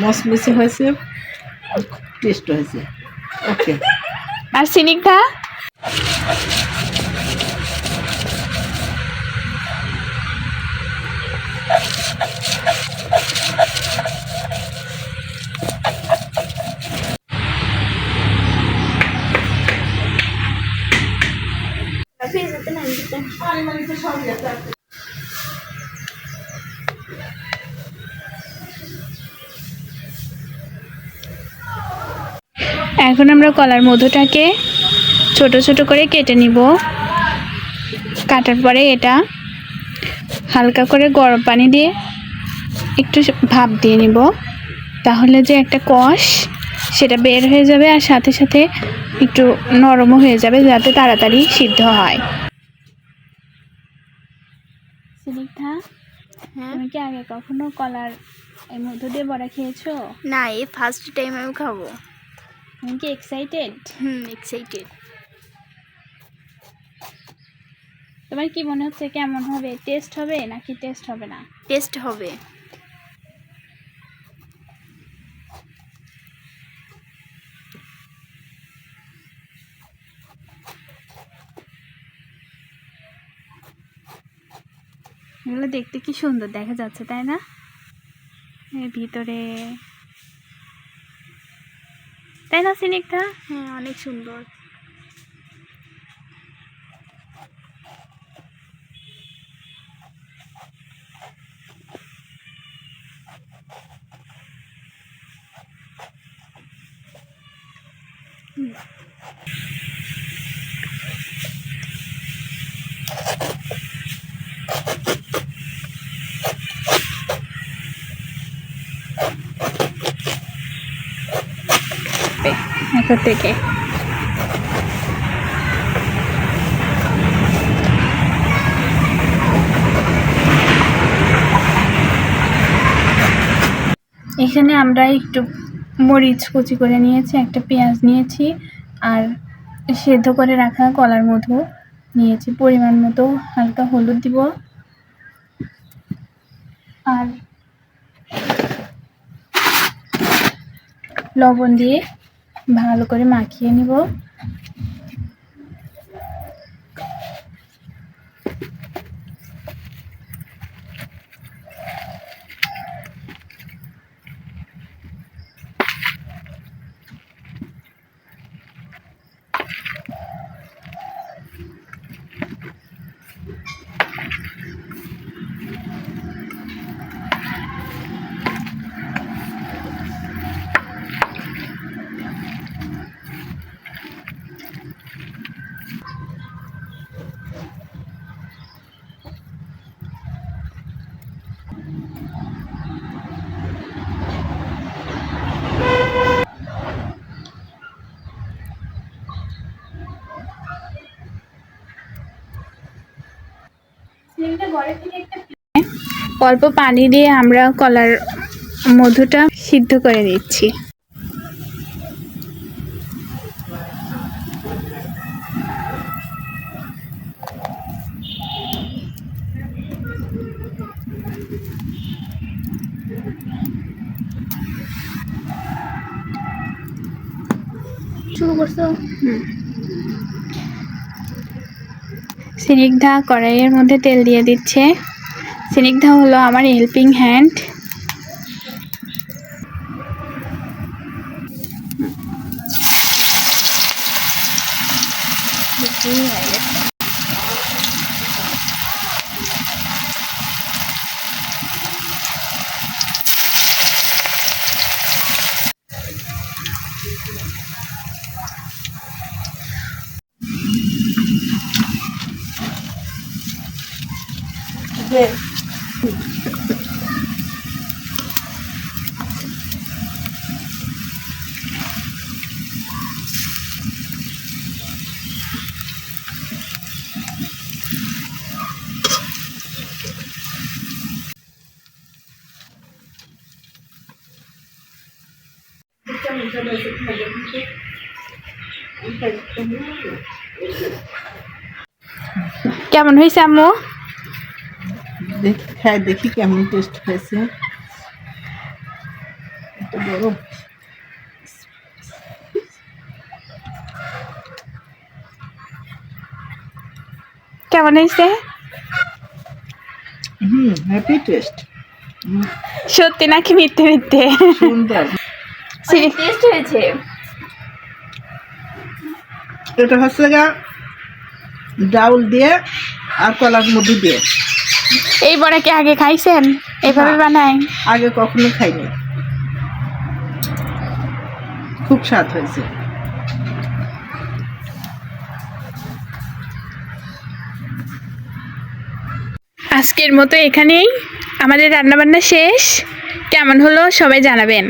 মসমসে হয়েছে, টেস্ট হয়েছে। ওকে। আর স্নিগ্ধা এখন আমরা কলার মধুটাকে ছোট ছোট করে কেটে নিব। কাটার পরে এটা হালকা করে গরম পানি দিয়ে একটু ভাপ দিয়ে নিব, তাহলে যে একটা কষ সেটা বের হয়ে যাবে, আর সাথে সাথে একটু নরমও হয়ে যাবে, যাতে তাড়াতাড়ি সিদ্ধ হয়। স্নিগ্ধা, তুমি কি আগে কখনো কলার এই মধু দিয়ে বড়া খেয়েছো? না, এই ফার্স্ট টাইম আমি খাবো। তুমি কি এক্সাইটেড? এক্সাইটেড। তোমার কি মনে হচ্ছে কেমন হবে? টেস্ট হবে নাকি টেস্ট হবে না? টেস্ট হবে। এগুলো দেখতে কি সুন্দর দেখা যাচ্ছে, তাই না? এর ভিতরে, তাই না স্নিগ্ধা? হ্যাঁ, অনেক সুন্দর। এখন থেকে এখানে আমরা একটু মরিচ কুচি করে নিয়েছি, একটা পেঁয়াজ নিয়েছি, আর সেদ্ধ করে রাখা কলার মধু নিয়েছি। পরিমাণ মতো হালকা হলুদ দিব, আর লবণ দিয়ে ভালো করে মাখিয়ে নিব। অল্প পানি দিয়ে আমরা কলার মধুটা সিদ্ধ করে নিচ্ছি। শুরু করছো? স্নিগ্ধা কড়াইয়ের মধ্যে তেল দিয়ে দিচ্ছে। স্নিগ্ধা হলো আমার হেল্পিং হ্যান্ড। কেমন হয়েছে আম্মু? দেখি কেমন টেস্ট হয়েছে। একটু গরম। কেমন হয়েছে? Happy taste. সত্যি নাকি মিথ্যে মিথ্যে? সুন্দর। টেস্ট হয়েছে। এটা হচ্ছে গা ডাউল দিয়ে আর কলার মধু দিয়ে। এই বড়া কি আগে খাইছেন? এভাবে না। বানায়? আগে কখনো খাইনি, খুব স্বাদ হয়েছে। আজকের মতো এখানেই আমাদের রান্নাবান্না শেষ। কেমন হলো সবাই জানাবেন।